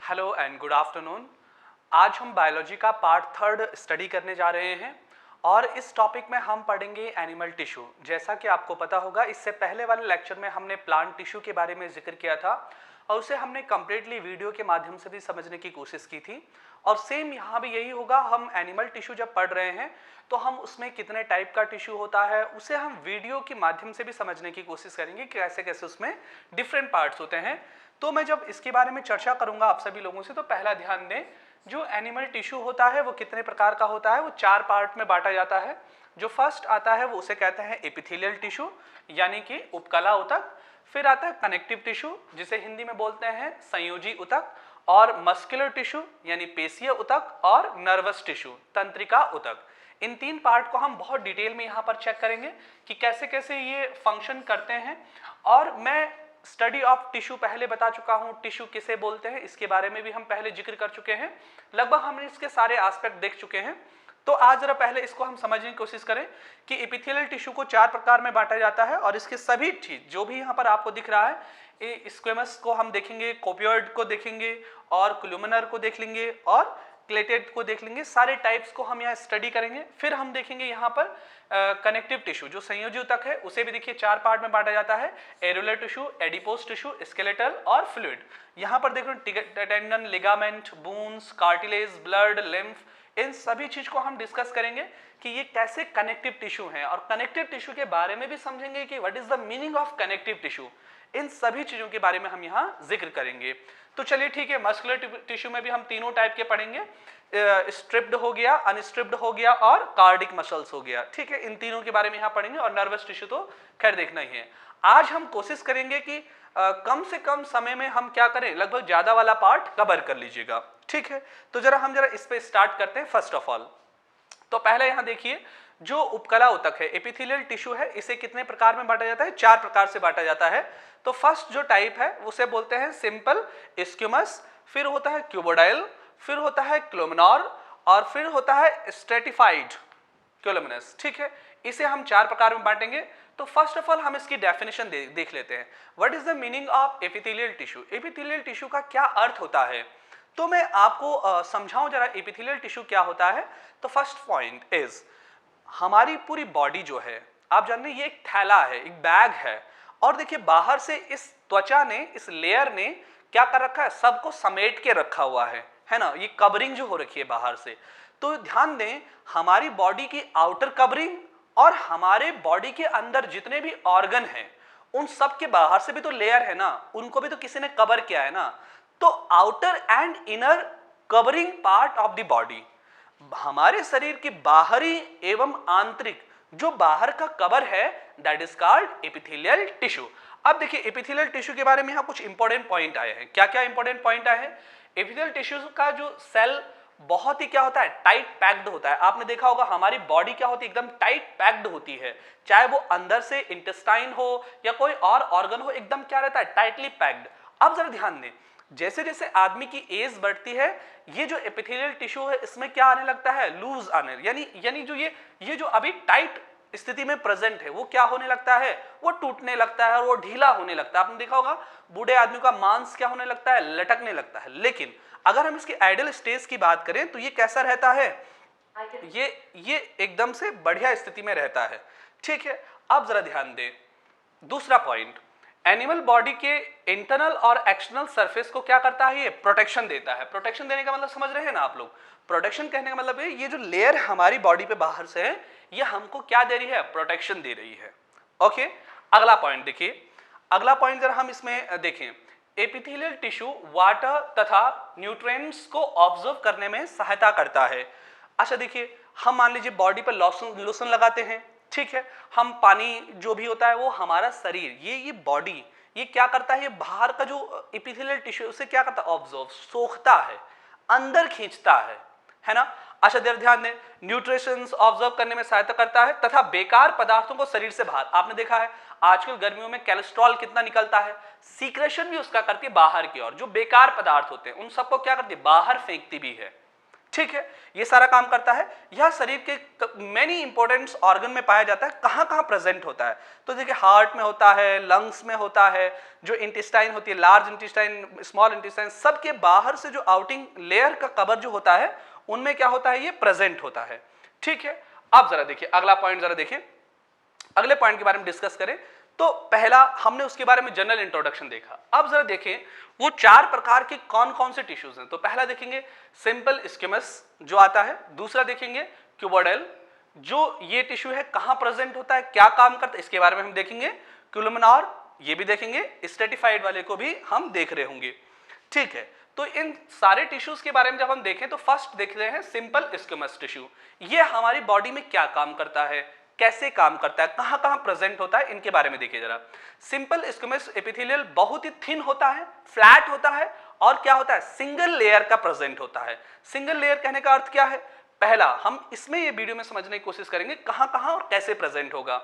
Hello and good afternoon. आज हम biology का पार्ट थर्ड स्टडी करने जा रहे हैं और इस टॉपिक में हम पढ़ेंगे एनिमल टिश्यू। जैसा कि आपको पता होगा, इससे पहले वाले लेक्चर में हमने प्लांट टिश्यू के बारे में जिक्र किया था और उसे हमने कम्प्लीटली वीडियो के माध्यम से भी समझने की कोशिश की थी। और सेम यहाँ भी यही होगा, हम एनिमल टिश्यू जब पढ़ रहे हैं तो हम उसमें कितने टाइप का टिश्यू होता है उसे हम वीडियो के माध्यम से भी समझने की कोशिश करेंगे कि कैसे कैसे उसमें डिफरेंट पार्ट्स होते हैं। तो मैं जब इसके बारे में चर्चा करूंगा आप सभी लोगों से, तो पहला ध्यान दें, जो एनिमल टिश्यू होता है वो कितने प्रकार का होता है, वो 4 पार्ट में बांटा जाता है। जो फर्स्ट आता है वो उसे कहते हैं एपिथेलियल टिश्यू यानी कि उपकला ऊतक। फिर आता है कनेक्टिव टिश्यू जिसे हिंदी में बोलते हैं संयोजी ऊतक, और मस्कुलर टिश्यू यानी पेशीय ऊतक, और नर्वस टिश्यू तंत्रिका ऊतक। इन 3 पार्ट को हम बहुत डिटेल में यहाँ पर चेक करेंगे कि कैसे कैसे ये फंक्शन करते हैं। और मैं स्टडी ऑफ टिश्यू पहले बता चुका हूँ, टिश्यू किसे बोलते हैं इसके बारे में भी हम पहले जिक्र कर चुके हैं। लगभग हमने इसके सारे एस्पेक्ट देख चुके हैं। तो आज जरा पहले इसको हम समझने की कोशिश करें कि एपिथेलियल टिश्यू को 4 प्रकार में बांटा जाता है और इसके सभी चीज जो भी यहाँ पर आपको दिख रहा है, स्क्वेमस को हम देखेंगे, कोपियोइड को देखेंगे और कोलुमिनर को देख लेंगे और क्लेटेड को देख लेंगे। सारे टाइप्स को हम यहाँ स्टडी करेंगे। फिर हम देखेंगे यहाँ पर कनेक्टिव टिश्यू जो संयोजी ऊतक है, उसे भी देखिए 4 पार्ट में बांटा जाता है, areolar tissue, adipose tissue, skeletal और फ्लूइड। यहाँ पर देखो tendon, ligament, bones, cartilage, blood, lymph, इन सभी चीज को हम डिस्कस करेंगे कि ये कैसे कनेक्टिव टिश्यू हैं, और कनेक्टिव टिश्यू के बारे में भी समझेंगे कि what is the meaning of connective tissue. इन सभी चीजों के बारे में हम यहाँ जिक्र करेंगे। तो चलिए ठीक है, मस्कुलर टिश्यू में भी हम तीनों टाइप के पढ़ेंगे, स्ट्रिप्ड हो गया, अनस्ट्रिप्ड हो गया और कार्डिक मसल्स हो गया। ठीक है, इन तीनों के बारे में यहाँ पढ़ेंगे और नर्वस टिश्यू तो खैर देखना ही है। आज हम कोशिश करेंगे कि कम से कम समय में हम क्या करें, लगभग ज्यादा वाला पार्ट कवर कर लीजिएगा। ठीक है, तो जरा इस पे स्टार्ट करते हैं। फर्स्ट ऑफ ऑल तो पहले यहाँ देखिए, जो उपकला ऊतक है, एपिथेलियल टिश्यू है, इसे कितने प्रकार में बांटा जाता है? 4 प्रकार से बांटा जाता है। तो फर्स्ट जो टाइप है उसे बोलते हैं सिंपल स्क्यूमस, फिर होता है क्यूबोडाइल, फिर होता है क्लोमिनर और फिर होता है स्ट्रेटिफाइड कोलुमिनस। ठीक है, इसे हम 4 प्रकार में बांटेंगे। तो फर्स्ट ऑफ ऑल हम इसकी डेफिनेशन देख लेते हैं। What is the meaning of epithelial tissue? Epithelial tissue का क्या अर्थ होता है? तो मैं आपको समझाऊं जरा एपिथेलियल टिश्यू क्या होता है। तो फर्स्ट पॉइंट इज, हमारी पूरी बॉडी जो है, आप जानते हैं ये एक थैला है, एक बैग है, और देखिए बाहर से इस त्वचा ने, इस लेयर ने क्या कर रखा है, सबको समेट के रखा हुआ है ना, ये कवरिंग जो हो रखी है बाहर से। तो ध्यान दें, हमारी बॉडी की आउटर कवरिंग और हमारे बॉडी के अंदर जितने भी ऑर्गन हैं उन सब के बाहर से भी तो लेयर है ना, उनको भी तो किसी ने कवर किया है ना। तो outer and inner covering part of the body, हमारे शरीर की बाहरी एवं आंतरिक जो बाहर का कवर है, that is called epithelial tissue. अब देखिए एपिथेलियल टिश्यू के बारे में यहाँ कुछ इंपॉर्टेंट पॉइंट आए हैं। क्या क्या इंपॉर्टेंट पॉइंट आए हैं? एपिथेलियल टिश्यू का जो सेल बहुत ही क्या होता है, टाइट पैक्ड होता है। आपने देखा होगा हमारी बॉडी क्या होती है, एकदम टाइट पैक्ड होती है, चाहे वो अंदर से इंटेस्टाइन हो या कोई और ऑर्गन हो, एकदम क्या रहता है, टाइटली पैक्ड। अब जरा ध्यान दें, जैसे जैसे आदमी की एज बढ़ती है, ये जो एपिथेलियल टिश्यू है इसमें क्या आने लगता है, लूज आने, यानी जो ये जो अभी टाइट स्थिति में प्रेजेंट है वो क्या होने लगता है, वो टूटने लगता है और वो ढीला होने लगता है। आपने देखा होगा बूढ़े आदमी का मांस क्या होने लगता है, लटकने लगता है। लेकिन अगर हम इसकी आइडियल स्टेज की बात करें तो ये कैसा रहता है, ये एकदम से बढ़िया स्थिति में रहता है। ठीक है, अब जरा ध्यान दें, दूसरा पॉइंट, एनिमल बॉडी के इंटरनल और एक्सटर्नल सरफेस को क्या करता है, ये प्रोटेक्शन देता है। प्रोटेक्शन देने का मतलब समझ रहे हैं ना आप लोग? प्रोटेक्शन कहने का मतलब ये जो लेयर हमारी बॉडी पे बाहर से है, ये हमको क्या दे रही है, प्रोटेक्शन दे रही है। ओके, अगला पॉइंट देखिए, अगला पॉइंट जरा हम इसमें देखें, एपिथेलियल टिश्यू वाटर तथा न्यूट्रिएंट्स को ऑब्जर्व करने में सहायता करता है। अच्छा देखिए, हम मान लीजिए बॉडी पर लोशन लगाते हैं, ठीक है, हम पानी जो भी होता है वो हमारा शरीर, ये बॉडी, ये क्या करता है, ये बाहर का जो एपिथेलियल टिश्यू उसे क्या करता है, ऑब्जर्व, सोखता है, अंदर खींचता है ना। अच्छा देर ध्यान दें, न्यूट्रिशंस ऑब्जर्व करने में सहायता करता है तथा बेकार पदार्थों को शरीर से बाहर, आपने देखा है आजकल गर्मियों में कोलेस्ट्रॉल कितना निकलता है, सीक्रेशन भी उसका करती है बाहर की ओर, जो बेकार पदार्थ होते हैं उन सबको क्या करती है, बाहर फेंकती भी है। ठीक है, ये सारा काम करता है। यह शरीर के मेनी इंपॉर्टेंट ऑर्गन में पाया जाता है। कहाँ कहाँ प्रेजेंट होता है? तो देखिए हार्ट में होता है, लंग्स में होता है, जो इंटेस्टाइन होती है, लार्ज इंटेस्टाइन, स्मॉल इंटेस्टाइन, सबके बाहर से जो आउटिंग लेयर का कवर जो होता है उनमें क्या होता है, ये प्रेजेंट होता है। ठीक है, अब जरा देखिए अगला पॉइंट, जरा देखिए अगले पॉइंट के बारे में डिस्कस करें। तो पहला हमने उसके बारे में जनरल इंट्रोडक्शन देखा। अब जरा देखें वो 4 प्रकार के कौन कौन से टिश्यूज हैं। तो पहला देखेंगे सिंपल स्क्विमस जो आता है, दूसरा देखेंगे क्यूबोइडल, जो ये टिश्यू है कहां प्रेजेंट होता है, क्या काम करता है, इसके बारे में हम देखेंगे। कोलुमिनार, ये भी देखेंगे, स्ट्रेटिफाइड वाले को भी हम देख रहे होंगे। ठीक है, तो इन सारे टिश्यूज के बारे में जब हम देखें तो फर्स्ट देख रहे हैं सिंपल स्क्विमस टिश्यू। ये हमारी बॉडी में क्या काम करता है, कैसे काम करता है, कहां कहां प्रेजेंट होता है, इनके बारे में देखिए जरा। सिंपल स्क्विमस एपिथेलियल बहुत ही थिन होता है, फ्लैट होता है, और क्या होता है, सिंगल लेयर का प्रेजेंट होता है। सिंगल लेयर कहने का अर्थ क्या है? पहला हम इसमें ये वीडियो में समझने की कोशिश करेंगे कहां कहां और कैसे प्रेजेंट होगा।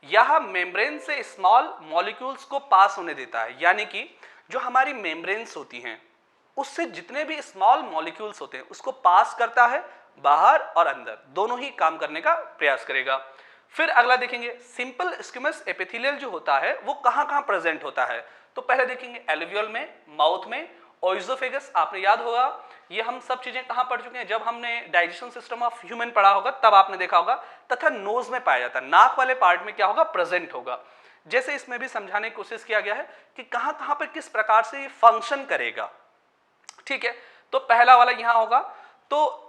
यह मेम्ब्रेन से स्मॉल मॉलिक्यूल्स को पास होने देता है, यानी कि जो हमारी मेम्ब्रेन्स होती हैं उससे जितने भी स्मॉल मॉलिक्यूल्स होते हैं उसको पास करता है, बाहर और अंदर दोनों ही काम करने का प्रयास करेगा। फिर अगला देखेंगे सिंपल स्क्विमस एपिथेलियल जो होता है वो कहां कहां प्रेजेंट होता है। तो पहले देखेंगे एल्वियोल में, माउथ में, ओइसोफेगस, आपने याद होगा ये हम सब चीजें कहां पढ़ चुके हैं, जब हमने डाइजेशन सिस्टम ऑफ ह्यूमन पढ़ा होगा तब आपने देखा होगा। तथा नोज में पाया जाता है, नाक वाले पार्ट में क्या होगा, प्रेजेंट होगा। जैसे इसमें भी समझाने की कोशिश किया गया है कि कहां कहां पर किस प्रकार से ये फंक्शन करेगा। ठीक है, तो पहला वाला यहां होगा। तो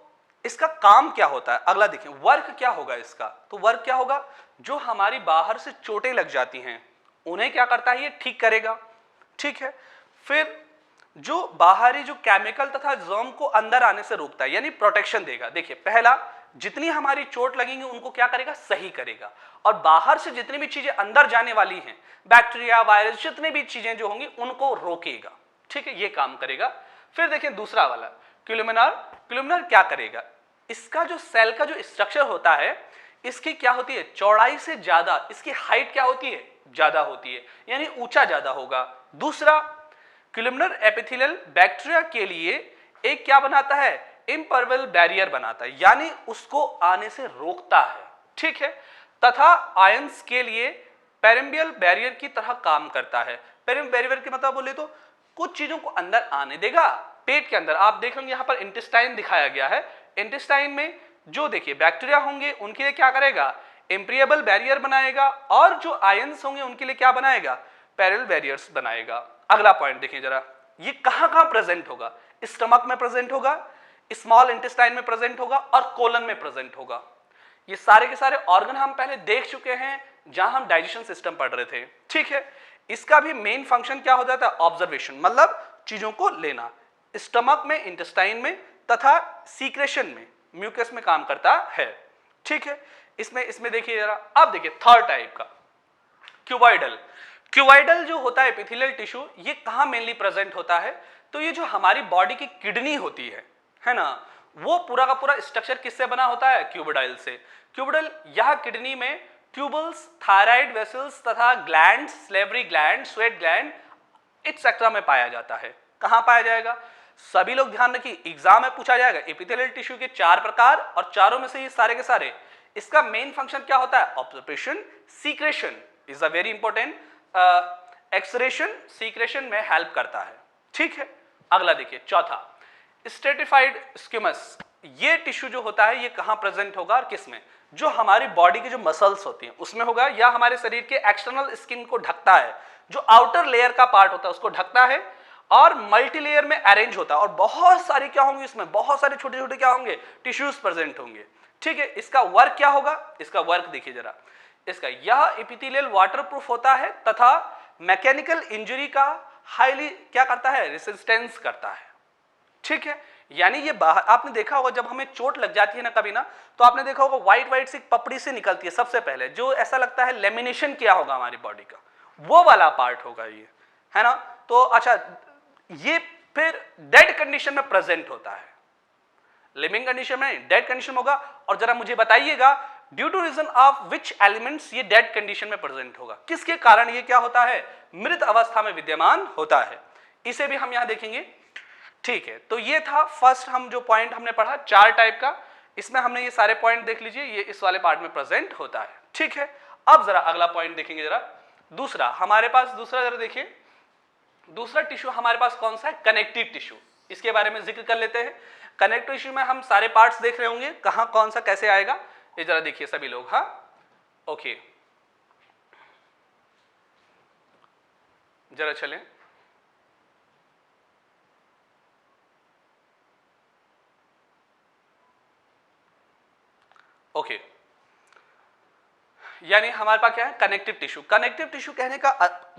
इसका काम क्या होता है, अगला देखें वर्क क्या होगा इसका। तो वर्क क्या होगा, जो हमारी बाहर से चोटें लग जाती हैं उन्हें क्या करता है, ये ठीक करेगा। ठीक है, फिर जो बाहरी जो केमिकल तथा जर्म को अंदर आने से रोकता है, यानी प्रोटेक्शन देगा। देखिए पहला, जितनी हमारी चोट लगेंगी उनको क्या करेगा, सही करेगा, और बाहर से जितनी भी चीजें अंदर जाने वाली हैं, बैक्टीरिया, वायरस, जितनी भी चीजें जो होंगी उनको रोकेगा। ठीक है, ये काम करेगा। फिर देखिए दूसरा वाला कोलुमिनार। कोलुमिनार क्या करेगा, इसका जो सेल का जो स्ट्रक्चर होता है इसकी क्या होती है, चौड़ाई से ज्यादा इसकी हाइट क्या होती है, ज्यादा होती है, यानी ऊंचा ज्यादा होगा। दूसरा, कोलुमिनर एपिथेलियल बैक्टीरिया के लिए एक क्या बनाता है, इम्परमेबल बैरियर बनाता है, यानी उसको आने से रोकता है। ठीक है, तथा आयंस के लिए पेरिम्बियल बैरियर की तरह काम करता है। पेरिम्बियल बैरियर के मतलब बोले तो कुछ चीजों को अंदर आने देगा। पेट के अंदर आप देखेंगे यहां पर इंटेस्टाइन दिखाया गया है, इंटेस्टाइन में जो देखिए बैक्टीरिया होंगे उनके लिए क्या करेगा, इम्परमेबल बैरियर बनाएगा, और जो आयंस होंगे उनके लिए क्या बनाएगा, पैरेलल बैरियर्स बनाएगा। अगला पॉइंट देखिए जरा, ये कहां कहां प्रेजेंट होगा, स्टमक में प्रेजेंट होगा, स्मॉल इंटेस्टाइन में प्रेजेंट होगा, और कोलन में प्रेजेंट होगा। ये सारे के सारे ऑर्गन हम पहले देख चुके हैं जहां हम डाइजेशन सिस्टम पढ़ रहे थे। ठीक है, इसका भी मेन फंक्शन क्या हो जाता है, ऑब्जर्वेशन, मतलब चीजों को लेना। स्टमक में, इंटेस्टाइन में तथा सीक्रेशन में, म्यूकस में काम करता है। ठीक है, इसमें देखिए जरा। अब देखिए थर्ड टाइप का क्यूबॉइडल। क्यूबॉइडल जो होता है एपिथेलियल टिश्यू, ये कहां मेनली प्रेजेंट होता है, तो ये जो हमारी बॉडी की किडनी होती है ना, वो पूरा का पूरा स्ट्रक्चर किससे बना होता है, क्यूबोइडल से। क्यूबोइडल यह किडनी में ट्यूबल्स, थायराइड वेसल्स तथा gland, salivary gland, sweat gland etcetera में पाया जाता है। कहां पाया जाएगा, सभी लोग ध्यान रखिए, एग्जाम में पूछा जाएगा एपिथेलियल टिश्यू के 4 प्रकार, और चारों में से ये सारे के सारे, इसका मेन फंक्शन क्या होता है, observation, secretion is a very important, excretion, secretion में हेल्प करता है। ठीक है, अगला देखिए चौथा, स्ट्रेटिफाइड स्क्विमस। ये टिश्यू जो होता है ये कहां प्रेजेंट होगा और किस में, जो हमारी बॉडी की जो मसल्स होती हैं उसमें होगा, या हमारे शरीर के एक्सटर्नल स्किन को ढकता है, जो आउटर लेयर का पार्ट होता है उसको ढकता है, और मल्टी लेयर में अरेंज होता है, और बहुत सारी क्या होंगी इसमें, बहुत सारे छोटे छोटे क्या होंगे, टिश्यूज प्रेजेंट होंगे। ठीक है, इसका वर्क क्या होगा, इसका वर्क देखिए जरा, इसका यह एपिथेलियल वाटरप्रूफ होता है तथा मैकेनिकल इंजरी का हाईली क्या करता है, रेसिस्टेंस करता है। ठीक है, यानी ये बाहर आपने देखा होगा जब हमें चोट लग जाती है ना कभी ना, तो आपने देखा होगा व्हाइट व्हाइट सी पपड़ी से निकलती है सबसे पहले, जो ऐसा लगता है लेमिनेशन किया होगा हमारी बॉडी का, वो वाला पार्ट होगा ये, है ना। तो अच्छा, ये फिर डेड कंडीशन में प्रेजेंट होता है, लिविंग कंडीशन में डेड कंडीशन होगा। और जरा मुझे बताइएगा due to reason of which elements ये डेड कंडीशन में प्रेजेंट होगा, किसके कारण ये क्या होता है, मृत अवस्था में विद्यमान होता है। इसे भी हम यहां देखेंगे। ठीक है, तो ये था फर्स्ट हम जो पॉइंट हमने पढ़ा 4 टाइप का, इसमें हमने ये सारे पॉइंट देख लीजिए, ये इस वाले पार्ट में प्रेजेंट होता है। ठीक है, अब जरा अगला पॉइंट देखेंगे, जरा दूसरा हमारे पास, दूसरा जरा देखिए, दूसरा टिश्यू हमारे पास कौन सा है, कनेक्टिव टिश्यू। इसके बारे में जिक्र कर लेते हैं। कनेक्टिव टिश्यू में हम सारे पार्ट्स देख रहे होंगे, कहां कौन सा कैसे आएगा, ये जरा देखिए सभी लोग। हाँ ओके, जरा चलें। ओके, यानी हमारे पास क्या है, कनेक्टिव टिश्यू। कनेक्टिव टिश्यू कहने का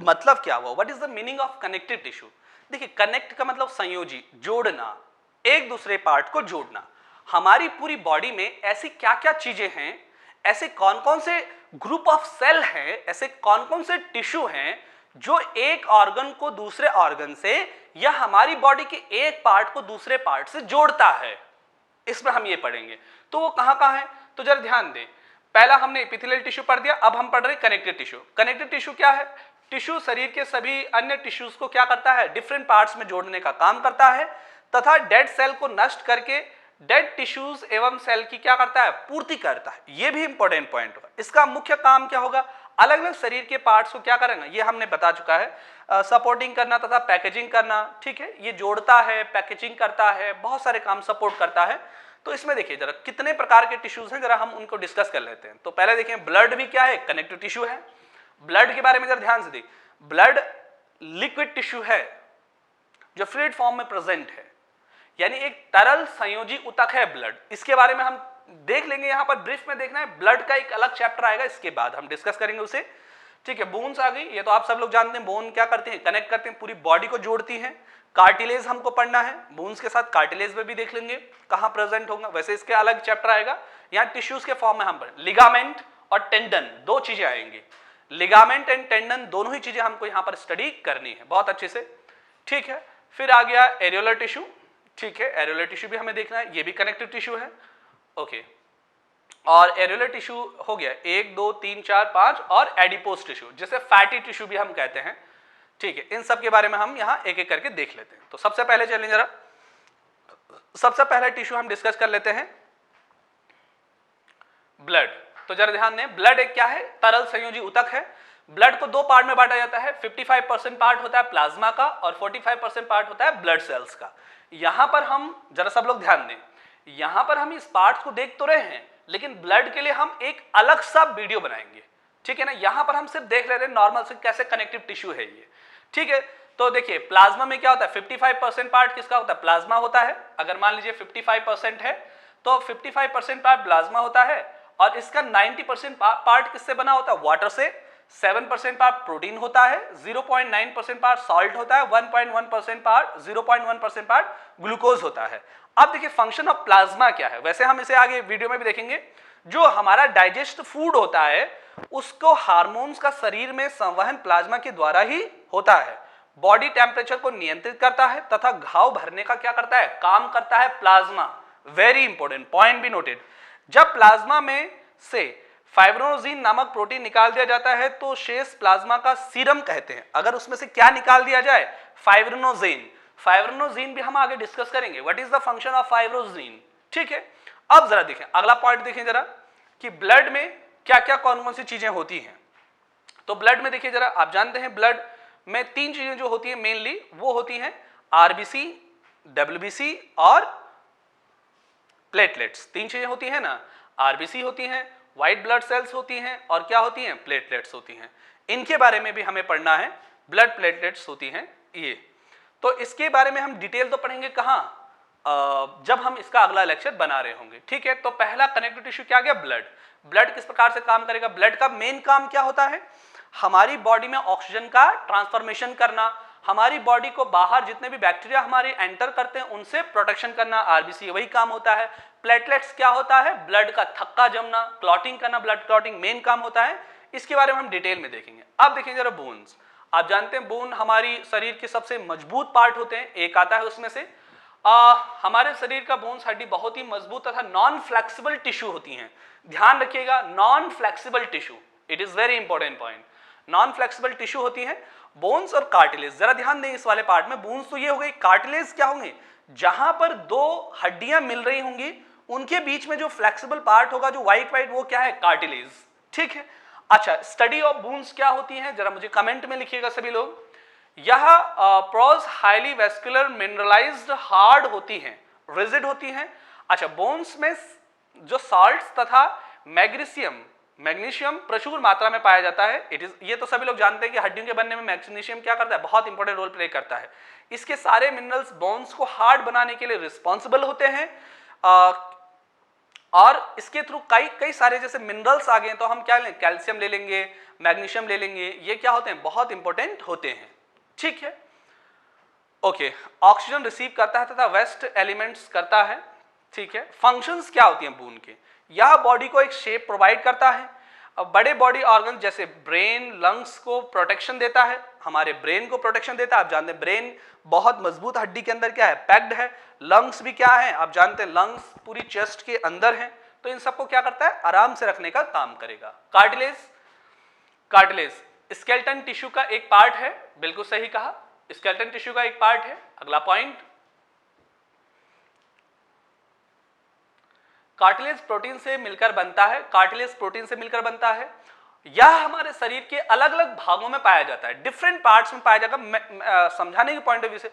मतलब क्या हुआ, what is the meaning of connective tissue. देखिए, कनेक्ट का मतलब संयोजी, जोड़ना, एक दूसरे पार्ट को जोड़ना। हमारी पूरी बॉडी में ऐसी क्या क्या चीजें हैं, ऐसे कौन कौन से ग्रुप ऑफ सेल हैं, ऐसे कौन कौन से टिश्यू हैं जो एक ऑर्गन को दूसरे ऑर्गन से या हमारी बॉडी के एक पार्ट को दूसरे पार्ट से जोड़ता है, इसमें हम ये पढ़ेंगे। तो वो कहां कहां है, तो जरा ध्यान दें। पहला हमने एपिथेलियल टिश्यू पढ़ दिया, अब हम पढ़ रहे कनेक्टिव टिश्यू। कनेक्टिव टिश्यू क्या है, टिश्यू शरीर के सभी अन्य टिश्यूज को क्या करता है, डिफरेंट पार्ट्स में जोड़ने का काम करता है, तथा डेड सेल को नष्ट करके डेड टिश्यूज एवं सेल की क्या करता है, पूर्ति करता है। यह भी इंपॉर्टेंट पॉइंट होगा। इसका मुख्य काम क्या होगा, अलग अलग शरीर के पार्ट्स को क्या करेंगे, ये हमने बता चुका है, सपोर्टिंग करना तथा पैकेजिंग करना। ठीक है, ये जोड़ता है, पैकेजिंग करता है, बहुत सारे काम सपोर्ट करता है। तो इसमें देखिए जरा कितने प्रकार के टिश्यूज हैं, जरा हम उनको डिस्कस कर लेते हैं। तो पहले देखिए, ब्लड भी क्या है, कनेक्टिव टिश्यू है। ब्लड के बारे में जरा ध्यान से देखिए, ब्लड लिक्विड टिश्यू है जो फ्लूइड फॉर्म में प्रेजेंट है, यानी एक तरल संयोजी ऊतक है ब्लड। इसके बारे में हम देख लेंगे, यहां पर ब्रीफ में देखना है, ब्लड का एक अलग चैप्टर आएगा, इसके बाद हम डिस्कस करेंगे उसे। ठीक है, बोन्स आ गई, ये तो आप सब लोग जानते हैं, बोन क्या करते हैं, कनेक्ट करते हैं, पूरी बॉडी को जोड़ती हैं। कार्टिलेज हमको पढ़ना है, बोन्स के साथ कार्टिलेज में भी देख लेंगे कहां प्रेजेंट होगा, वैसे इसके अलग चैप्टर आएगा। यहां टिश्यूज के फॉर्म में हम पढ़ें, लिगामेंट और टेंडन, दो चीजें आएंगी, लिगामेंट एंड टेंडन, दोनों ही चीजें हमको यहां पर स्टडी करनी है बहुत अच्छे से। ठीक है, फिर आ गया एरियोलर टिश्यू। ठीक है, एरियोलर टिश्यू भी हमें देखना है, ये भी कनेक्टिव टिश्यू है। ओके, और एरियोलर टिश्यू हो गया 1 2 3 4 5, और एडिपोज टिश्यू जिसे फैटी टिश्यू भी हम कहते हैं। ठीक है, इन सब के बारे में हम यहां एक एक करके देख लेते हैं। तो सबसे पहले चलिए जरा, सबसे पहले टिश्यू हम डिस्कस कर लेते हैं, ब्लड। तो जरा ध्यान दें, ब्लड एक क्या है, तरल संयोजी ऊतक है। ब्लड को दो पार्ट में बांटा जाता है, 55% पार्ट होता है प्लाज्मा का और 45% पार्ट होता है ब्लड सेल्स का। यहां पर हम जरा सब लोग ध्यान दें, यहां पर हम इस पार्ट को देख तो रहे हैं, लेकिन ब्लड के लिए हम एक अलग सा वीडियो बनाएंगे। ठीक है ना, यहां पर हम सिर्फ देख ले रहे हैं नॉर्मल से कैसे कनेक्टिव टिश्यू है ये। ठीक है, तो देखिए प्लाज्मा में क्या होता है, 55% पार्ट किसका होता है, प्लाज्मा होता है। अगर मान लीजिए 55% है तो 55% पार्ट प्लाज्मा होता है, और इसका 90% पार्ट किससे बना होता है, वाटर से। 7% पार्ट प्रोटीन होता है, 0.9% पार्ट सॉल्ट होता है, 1.1% पार्ट 0.1% पार्ट ग्लूकोज होता है। अब देखिए फंक्शन ऑफ प्लाज्मा क्या है, वैसे हम इसे आगे वीडियो में भी देखेंगे। जो हमारा डाइजेस्ट फूड होता है उसको हार्मोन्स का शरीर में संवहन प्लाज्मा के द्वारा ही होता है। बॉडी टेम्परेचर को नियंत्रित करता है तथा घाव भरने का क्या करता है, काम करता है प्लाज्मा। वेरी इंपॉर्टेंट पॉइंट भी नोटेड। जब प्लाज्मा में से फाइब्रोनोजिन नामक प्रोटीन निकाल दिया जाता है तो शेष प्लाज्मा का सीरम कहते हैं। अगर उसमें से क्या निकाल दिया जाए, फाइब्रोनोजिन। फाइब्रोनोजिन भी हम आगे डिस्कस करेंगे, what is the function of fibrinogen. ठीक है, अब जरा देखें अगला पॉइंट, देखें जरा कि ब्लड में क्या क्या कौन कौन सी चीजें होती हैं। तो ब्लड में देखिए जरा, आप जानते हैं ब्लड में 3 चीजें जो होती हैं मेनली, वो होती हैं आरबीसी, डब्ल्यूबीसी और प्लेटलेट्स। 3 चीजें होती हैं ना, आरबीसी होती हैं, व्हाइट ब्लड सेल्स होती हैं, और क्या होती हैं, प्लेटलेट्स होती हैं। इनके बारे में भी हमें पढ़ना है, ब्लड प्लेटलेट्स होती हैं ये। तो इसके बारे में हम डिटेल तो पढ़ेंगे कहां, जब हम इसका अगला लेक्चर बना रहे होंगे। ठीक है, तो पहला कनेक्टिव टिश्यू क्या गया, ब्लड। ब्लड किस प्रकार से काम करेगा, ब्लड का मेन काम क्या होता है, हमारी बॉडी में ऑक्सीजन का ट्रांसफॉर्मेशन करना, हमारी बॉडी को बाहर जितने भी बैक्टीरिया हमारे एंटर करते हैं उनसे प्रोटेक्शन करना, आरबीसी वही काम होता है। प्लेटलेट्स क्या होता है, ब्लड का थक्का जमना, क्लॉटिंग करना, ब्लड क्लॉटिंग मेन काम होता है। इसके बारे में हम डिटेल में देखेंगे। अब देखें जरा बोन्स। आप जानते हैं बोन हमारी शरीर के सबसे मजबूत पार्ट होते हैं, एक आता है उसमें से। हमारे शरीर का बोन्स हड्डी बहुत ही मजबूत तथा नॉन फ्लेक्सिबल टिश्यू होती हैं। ध्यान रखिएगा, non flexible tissue, it is very important point. Non flexible tissue होती है बोन्स और कार्टिलेज। जरा ध्यान दें इस वाले पार्ट में, बोन्स तो ये हो गई, कार्टिलेज क्या होंगे, जहां पर दो हड्डियां मिल रही होंगी उनके बीच में जो फ्लेक्सिबल पार्ट होगा, जो व्हाइट व्हाइट, वो क्या है? कार्टिलेज। ठीक है। अच्छा, स्टडी ऑफ बोन्स क्या होती है, जरा मुझे कमेंट में लिखिएगा सभी लोग। यह प्रोज हाईली वेस्कुलर मिनरलाइज्ड हार्ड होती हैं, रिजिड होती हैं। अच्छा, बोन्स में जो साल्ट्स तथा मैग्नीशियम प्रचुर मात्रा में पाया जाता है। ये तो सभी लोग जानते हैं कि हड्डियों के बनने में मैग्नीशियम क्या करता है? बहुत इंपॉर्टेंट रोल प्ले करता है। इसके सारे मिनरल्स बोन्स को हार्ड बनाने के लिए रिस्पॉन्सिबल होते हैं। और इसके थ्रू कई सारे जैसे मिनरल्स आ गए, तो हम क्या लें? कैल्शियम ले लेंगे, मैग्नीशियम ले लेंगे। ये क्या होते हैं? बहुत इंपॉर्टेंट होते हैं। ठीक है। ओके, ऑक्सीजन रिसीव करता है तथा वेस्ट एलिमेंट्स करता है। ठीक है। फंक्शंस क्या होती हैं बोन के? यह बॉडी को एक शेप प्रोवाइड करता है। अब बड़े बॉडी ऑर्गन जैसे ब्रेन, लंग्स को प्रोटेक्शन देता है, हमारे ब्रेन को प्रोटेक्शन देता है। आप जानते हैं ब्रेन बहुत मजबूत हड्डी के अंदर क्या है? पैक्ड है। लंग्स भी क्या है? आप जानते हैं लंग्स पूरी चेस्ट के अंदर है, तो इन सबको क्या करता है? आराम से रखने का काम करेगा। कार्टिलेज स्केलेटन टिश्यू का एक पार्ट है, बिल्कुल सही कहा, स्केलेटन टिश्यू का एक पार्ट है। अगला पॉइंट, कार्टिलेज प्रोटीन से मिलकर बनता है। कार्टिलेज प्रोटीन से मिलकर बनता है। यह हमारे शरीर के अलग अलग भागों में पाया जाता है, डिफरेंट पार्ट्स में पाया जाएगा। समझाने के पॉइंट ऑफ व्यू से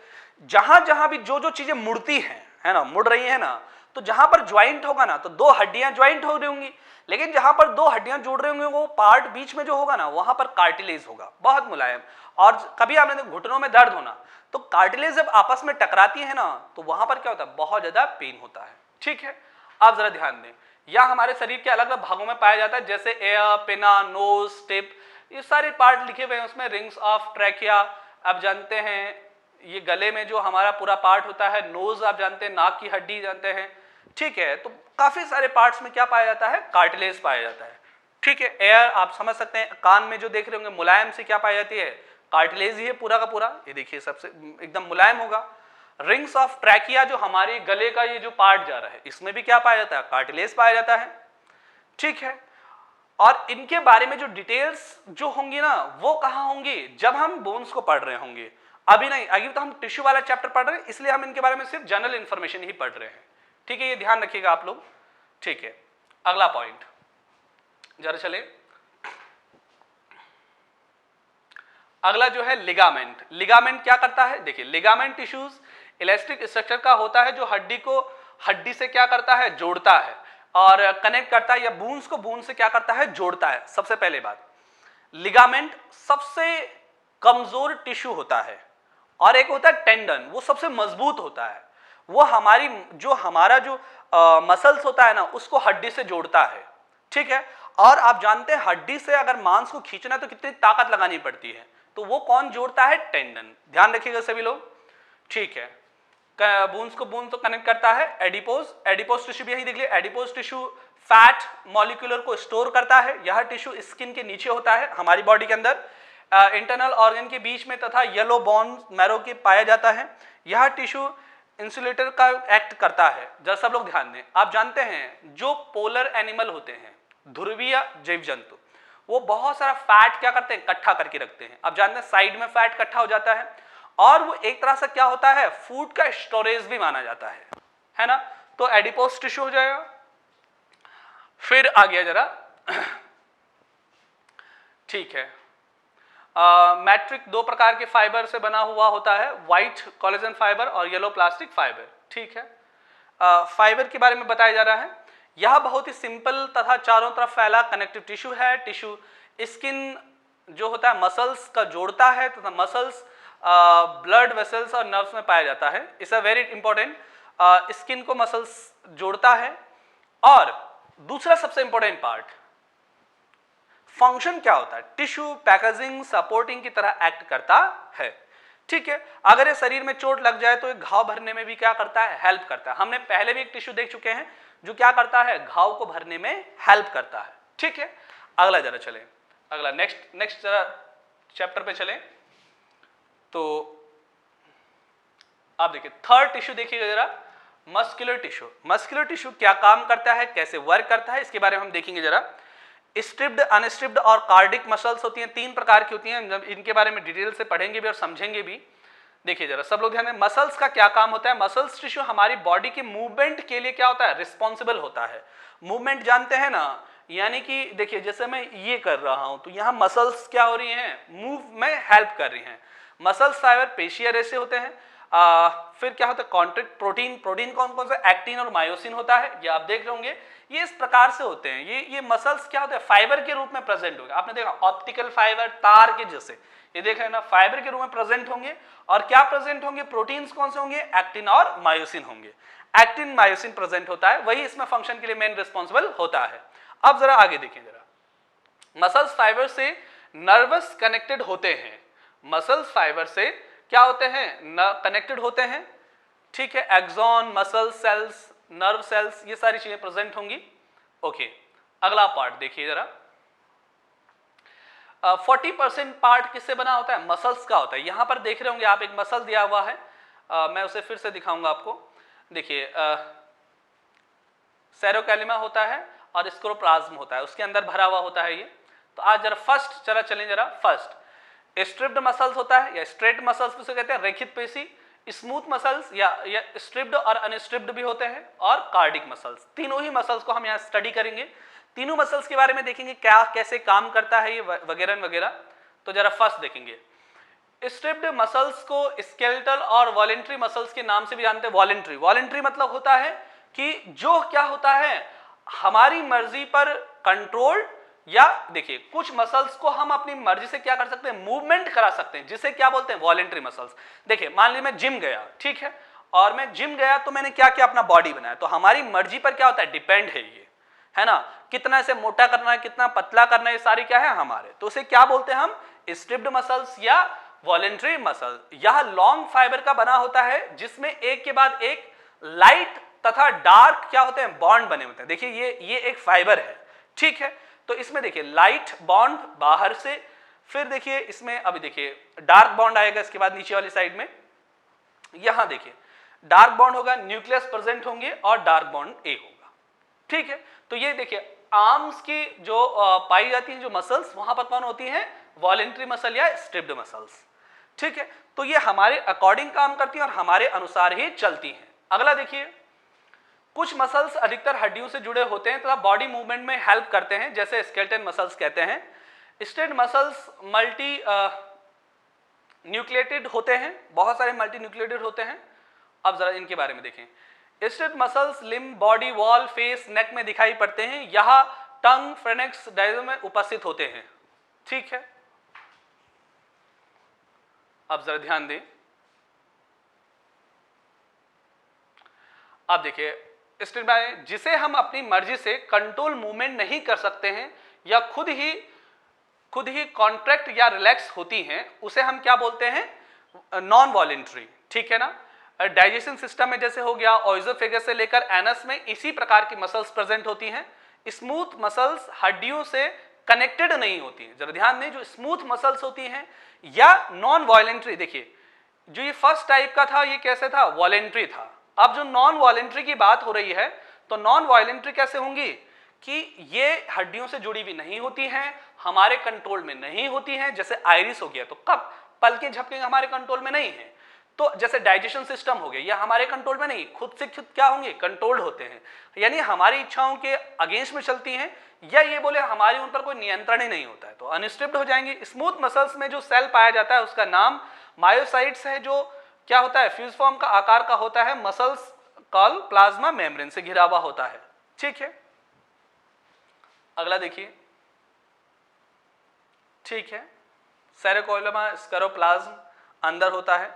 जहां जहां भी जो चीजें मुड़ती हैं, है ना, मुड़ रही है ना, तो जहां पर ज्वाइंट होगा ना, तो दो हड्डियां ज्वाइंट हो रही होंगी, लेकिन जहां पर दो हड्डियां जुड़ रही होंगी वो पार्ट बीच में जो होगा ना, वहां पर कार्टिलेज होगा, बहुत मुलायम। और कभी आपने घुटनों में दर्द होना, तो कार्टिलेज जब आपस में टकराती है ना, तो वहां पर क्या होता है? बहुत ज्यादा पेन होता है। ठीक है। आप जरा ध्यान दें, यह हमारे शरीर के अलग अलग भागों में पाया जाता है, जैसे एयर, पिना, नोज, टिप, ये सारे पार्ट लिखे हुए हैं उसमें। रिंग्स ऑफ ट्रैकिया आप जानते हैं, ये गले में जो हमारा पूरा पार्ट होता है। नोज आप जानते हैं, नाक की हड्डी जानते हैं। ठीक है। तो काफी सारे पार्ट्स में क्या पाया जाता है? कार्टिलेज पाया जाता है। ठीक है। एयर आप समझ सकते हैं, कान में जो देख रहे होंगे मुलायम से क्या पाई जाती है? कार्टिलेज ही है पूरा का पूरा। ये देखिए सबसे एकदम मुलायम होगा। रिंग्स ऑफ ट्रैकिया जो हमारे गले का ये जो पार्ट जा रहा है, इसमें भी क्या पाया जाता है? कार्टिलेज पाया जाता है। ठीक है। और इनके बारे में जो डिटेल्स जो होंगी ना, वो कहां होंगी? जब हम बोन्स को पढ़ रहे होंगे, अभी नहीं। अभी तो हम टिश्यू वाला चैप्टर पढ़ रहे हैं, इसलिए हम इनके बारे में सिर्फ जनरल इंफॉर्मेशन ही पढ़ रहे हैं। ठीक है, ये ध्यान रखिएगा आप लोग। ठीक है। अगला पॉइंट जरा चले। अगला जो है लिगामेंट। लिगामेंट क्या करता है? देखिए, लिगामेंट टिश्यूज इलास्टिक स्ट्रक्चर का होता है, जो हड्डी को हड्डी से क्या करता है? जोड़ता है और कनेक्ट करता है, या बोन्स को बोन से क्या करता है? जोड़ता है। सबसे पहले बात, लिगामेंट सबसे कमजोर टिश्यू होता है, और एक होता है टेंडन, वो सबसे मजबूत होता है। वो हमारा जो मसल्स होता है ना, उसको हड्डी से जोड़ता है। ठीक है। और आप जानते हैं हड्डी से अगर मांस को खींचना है तो कितनी ताकत लगानी पड़ती है, तो वो कौन जोड़ता है? टेंडन। ध्यान रखिएगा सभी लोग। ठीक है। बोन्स को बोन तो कनेक्ट करता है एडिपोज टिश्यू भी यही देख लिया। एडिपोज टिश्यू फैट मॉलिक्यूलर को स्टोर करता है। यह टिश्यू स्किन के नीचे होता है हमारी बॉडी के अंदर, इंटरनल ऑर्गन के बीच में तथा येलो बोन मैरो के पाया जाता है। यह टिश्यू इंसुलेटर का एक्ट करता है। जब सब लोग ध्यान दें, आप जानते हैं जो पोलर एनिमल होते हैं, ध्रुवीय जीव जंतु, वो बहुत सारा फैट क्या करते हैं? इकट्ठा करके रखते हैं। आप जानते हैं साइड में फैट इकट्ठा हो जाता है, और वो एक तरह से क्या होता है? फूड का स्टोरेज भी माना जाता है ना। तो एडिपोज टिश्यू हो जाएगा। फिर आ गया जरा ठीक है। मैट्रिक दो प्रकार के फाइबर से बना हुआ होता है, व्हाइट कोलेजन फाइबर और येलो प्लास्टिक फाइबर। ठीक है। फाइबर के बारे में बताया जा रहा है, यह बहुत ही सिंपल तथा चारों तरफ फैला कनेक्टिव टिश्यू है। टिश्यू स्किन जो होता है मसल्स का जोड़ता है, तथा मसल्स ब्लड वेसल्स और नर्व्स में पाया जाता है। It's a very important, skin को मसल्स जोड़ता है। और दूसरा सबसे इंपॉर्टेंट पार्ट, फंक्शन क्या होता है? टिश्यू पैकेजिंग सपोर्टिंग की तरह एक्ट करता है। ठीक है। अगर ये शरीर में चोट लग जाए तो एक घाव भरने में भी क्या करता है? हेल्प करता है। हमने पहले भी एक टिश्यू देख चुके हैं जो क्या करता है? घाव को भरने में हेल्प करता है। ठीक है। अगला जरा चले, अगला नेक्स्ट जरा चैप्टर पे चले। तो आप देखिए थर्ड टिश्यू देखिएगा जरा, मस्कुलर टिश्यू। मस्कुलर टिश्यू क्या काम करता है, कैसे वर्क करता है, इसके बारे में हम देखेंगे जरा। स्ट्रिप्ड, अनस्ट्रिप्ड और कार्डिक मसल्स होती हैं, तीन प्रकार की होती हैं। जब इनके बारे में डिटेल से पढ़ेंगे भी और समझेंगे भी। देखिए जरा सब लोग ध्यान दें, मसल्स का क्या काम होता है? मसल्स टिश्यू हमारी बॉडी के मूवमेंट के लिए क्या होता है? रिस्पॉन्सिबल होता है। मूवमेंट जानते हैं ना, यानी कि देखिए जैसे मैं ये कर रहा हूं तो यहाँ मसल्स क्या हो रही हैं? मूव में हेल्प कर रही हैं। मसल्स फाइबर पेशीय रेशे होते हैं। फिर क्या होता है? Contract protein. प्रोटीन कौन कौन सा? एक्टिन और मायोसिन होता है, ये आप देख रहे होंगे। ये इस प्रकार से होते हैं, ये मसल्स क्या होते हैं? फाइबर के रूप में प्रेजेंट होंगे। आपने देखा ऑप्टिकल फाइबर, तार के जैसे, ये देख रहे हैं ना, फाइबर के रूप में प्रेजेंट होंगे। और क्या प्रेजेंट होंगे? प्रोटीन्स कौन से होंगे? एक्टिन और मायोसिन होंगे। एक्टिन मायोसिन प्रेजेंट होता है, वही इसमें फंक्शन के लिए मेन रिस्पॉन्सिबल होता है। अब जरा आगे देखिए जरा, मसल्स फाइबर से नर्वस कनेक्टेड होते हैं। मसल्स फाइबर से क्या होते हैं? कनेक्टेड होते हैं, ठीक है। Axon, muscle cells, nerve cells, ये सारी चीजें प्रेजेंट होंगी। ओके, अगला पार्ट देखिए जरा, 40% पार्ट किससे बना होता है? मसल्स का होता है। यहां पर देख रहे होंगे आप, एक मसल दिया हुआ है, मैं उसे फिर से दिखाऊंगा आपको। देखिए सेरोकैलिमा होता है और स्क्रोप्लाज्म होता है, उसके अंदर भरा हुआ होता है ये। तो आज जरा फर्स्ट चला चलें जरा, फर्स्ट स्ट्रिप्ड मसल्स होता है या स्ट्रेट मसल्स भी कहते हैं, रेखित पेशी। स्मूथ मसल्स या स्ट्रिप्ड और अनस्ट्रिप्ड भी होते हैं, और कार्डिक मसल्स। तीनों ही मसल्स को हम यहाँ स्टडी करेंगे। तीनों मसल्स के बारे में देखेंगे क्या कैसे काम करता है ये वगैरह वगैरह। तो जरा फर्स्ट देखेंगे, स्ट्रिप्ड मसल्स को स्केलेटल और वॉलेंट्री मसल्स के नाम से भी जानते हैं। वॉलेंट्री मतलब होता है कि जो क्या होता है, हमारी मर्जी पर कंट्रोल, या देखिए कुछ मसल्स को हम अपनी मर्जी से क्या कर सकते हैं? मूवमेंट करा सकते हैं, जिसे क्या बोलते हैं? Voluntary muscles. देखिए मान लीजिए मैं जिम गया, ठीक है, और मैं जिम गया तो मैंने क्या किया? अपना बॉडी बनाया। तो हमारी मर्जी पर क्या होता है? डिपेंड है ये, है ना। कितना इसे मोटा करना है, कितना पतला करना है, ये सारी क्या है हमारे। तो उसे क्या बोलते हैं हम? स्ट्रिप्ड मसल्स या वॉलेंट्री मसल। यह लॉन्ग फाइबर का बना होता है, जिसमें एक के बाद एक लाइट तथा डार्क क्या होते हैं? बॉन्ड बने होते हैं। देखिए ये एक फाइबर है, ठीक है। तो इसमें देखिए लाइट बॉन्ड बाहर से, फिर देखिए इसमें अभी देखिए डार्क बॉन्ड आएगा इसके बाद नीचे वाली साइड में। यहां देखिए डार्क बॉन्ड होगा, न्यूक्लियस प्रेजेंट होंगे और डार्क बॉन्ड ए होगा, ठीक है। तो ये देखिए आर्म्स की जो पाई जाती है जो मसल्स, वहां पर कौन होती है? वॉलेंट्री मसल या स्ट्रिप्ड मसल्स, ठीक है। तो ये हमारे अकॉर्डिंग काम करती हैं और हमारे अनुसार ही चलती हैं। अगला देखिए, कुछ मसल्स अधिकतर हड्डियों से जुड़े होते हैं तथा बॉडी मूवमेंट में हेल्प करते हैं, जैसे स्केलेटन मसल्स कहते हैं। स्ट्रेट मसल्स मल्टी न्यूक्लिएटेड होते हैं, बहुत सारे मल्टी न्यूक्लिएटेड होते हैं। अब जरा इनके बारे में देखें। Straight muscles limb, body, wall, face, neck में दिखाई पड़ते हैं। यह टंग, फ्रेनेक्स, डायजम में उपस्थित होते हैं, ठीक है। अब जरा ध्यान दें, अब देखिए स्ट्रेट में जिसे हम अपनी मर्जी से कंट्रोल मूवमेंट नहीं कर सकते हैं या खुद ही कॉन्ट्रैक्ट या रिलैक्स होती हैं, उसे हम क्या बोलते हैं? नॉन वॉलेंट्री, ठीक है ना। डाइजेशन सिस्टम में जैसे हो गया, ओइसोफेगस से लेकर एनस में इसी प्रकार की मसल्स प्रेजेंट होती हैं। स्मूथ मसल्स हड्डियों से कनेक्टेड नहीं होती हैं। जरा ध्यान दें, जो स्मूथ मसल्स होती हैं या नॉन वॉलेंट्री, देखिए जो ये फर्स्ट टाइप का था ये कैसे था? वॉलेंट्री था। अब जो नॉन वॉलेंट्री की बात हो रही है, तो नॉन वॉलेंट्री कैसे होंगी? कि ये हड्डियों से जुड़ी भी नहीं होती हैं, हमारे कंट्रोल में नहीं होती हैं। जैसे आइरिस हो गया, तो कब पलके झपकेंगे, हमारे कंट्रोल में नहीं है। तो जैसे डाइजेशन सिस्टम हो गया, यह हमारे कंट्रोल में नहीं, खुद से खुद क्या होंगे? कंट्रोल्ड होते हैं, यानी हमारी इच्छाओं के अगेंस्ट में चलती हैं, या ये बोले हमारी उन पर कोई नियंत्रण ही नहीं होता है, तो अनस्ट्रिप्ड हो जाएंगे। स्मूथ मसल्स में जो सेल पाया जाता है उसका नाम मायोसाइट्स है, जो क्या होता है? फ्यूज फॉर्म का आकार का होता है। मसल्स कॉल प्लाज्मा मेम्ब्रेन से घिरा हुआ होता है, ठीक है। अगला देखिए, ठीक है, सेरेकोइलमा स्क्लेरोप्लाज्म अंदर होता है,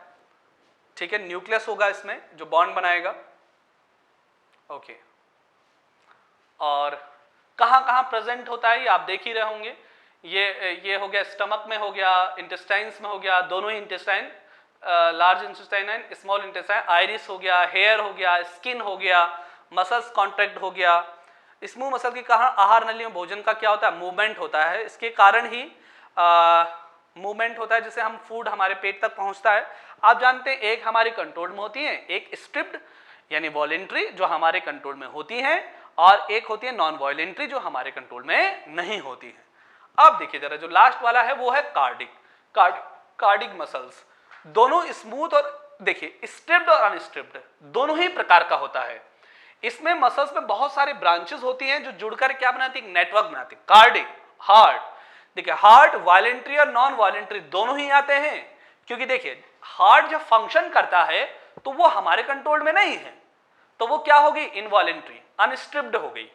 ठीक है। न्यूक्लियस होगा इसमें जो बॉन्ड बनाएगा, ओके। और कहां कहां प्रेजेंट होता है ये आप देख ही रहे होंगे। ये हो गया स्टमक में, हो गया इंटेस्टाइन्स में, हो गया दोनों ही intestine, large intestine and small intestine. Iris हो गया, हेयर हो गया, स्किन हो गया, मसल्स कॉन्ट्रैक्ट हो गया। स्मूथ मसल के कारण आहार नली में भोजन का क्या होता है? मूवमेंट होता है। इसके कारण ही मूवमेंट होता है, जिससे हम फूड हमारे पेट तक पहुंचता है। आप जानते हैं एक हमारी कंट्रोल में होती है, एक स्ट्रिप्ड यानी वॉलेंट्री जो हमारे कंट्रोल में होती है, और एक होती है नॉन वॉलेंट्री जो हमारे कंट्रोल में नहीं होती है। अब देखिए जरा, जो लास्ट वाला है वो है कार्डिक मसल्स, दोनों स्मूथ और देखिए स्ट्रिप्ड और अनस्ट्रिप्ड दोनों ही प्रकार का होता है। इसमें मसल्स में बहुत सारे ब्रांचेस होती हैं जो जुड़कर क्या बनाती है, नेटवर्क बनाती है। कार्डिक, हार्ट, देखिए हार्ट वॉलेंट्री और नॉन वॉलेंट्री दोनों ही आते हैं, क्योंकि देखिए हार्ट जब फंक्शन करता है तो वो हमारे कंट्रोल में नहीं है, तो वो क्या होगी, इनवॉलेंट्री, अनस्ट्रिप्ड हो गई,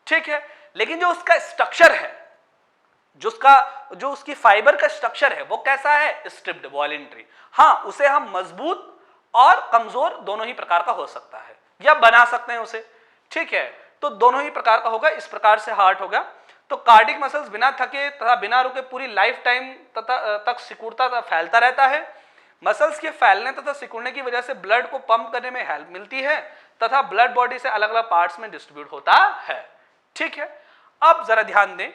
ठीक है। लेकिन जो उसका स्ट्रक्चर है, जो उसकी फाइबर का स्ट्रक्चर है वो कैसा है, स्ट्रिप्ड, वॉलेंट्री। हाँ, उसे हम मजबूत और कमजोर दोनों ही प्रकार का हो सकता है या बना सकते हैं उसे, ठीक है। तो दोनों ही प्रकार का होगा। इस प्रकार से हार्ट हो गया। तो कार्डिक मसल्स बिना थके तथा बिना रुके पूरी लाइफ टाइम तक सिकुड़ता तथा फैलता रहता है। मसल्स के फैलने तथा सिकुड़ने की वजह से ब्लड को पंप करने में हेल्प मिलती है तथा ब्लड बॉडी से अलग अलग पार्ट्स में डिस्ट्रीब्यूट होता है, ठीक है। अब जरा ध्यान दें,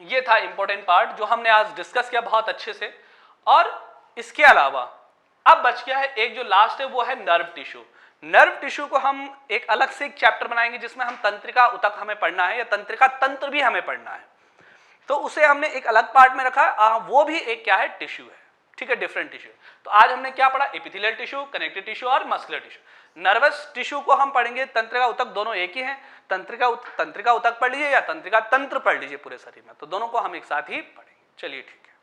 ये था इंपॉर्टेंट पार्ट जो हमने आज डिस्कस किया बहुत अच्छे से। और इसके अलावा अब बच गया है एक जो लास्ट है, वो है नर्व टिश्यू। नर्व टिश्यू को हम एक अलग से एक चैप्टर बनाएंगे जिसमें हम तंत्रिका उतक हमें पढ़ना है या तंत्रिका तंत्र भी हमें पढ़ना है, तो उसे हमने एक अलग पार्ट में रखा है। वो भी एक क्या है, टिश्यू है, ठीक है, डिफरेंट टिश्यू। तो आज हमने क्या पढ़ा, एपिथेलियल टिश्यू, कनेक्टिव टिश्यू और मस्कुलर टिश्यू। नर्वस टिश्यू को हम पढ़ेंगे, तंत्रिका उतक दोनों एक ही हैं। तंत्रिका उतक पढ़ लीजिए या तंत्रिका तंत्र पढ़ लीजिए पूरे शरीर में, तो दोनों को हम एक साथ ही पढ़ेंगे। चलिए ठीक है।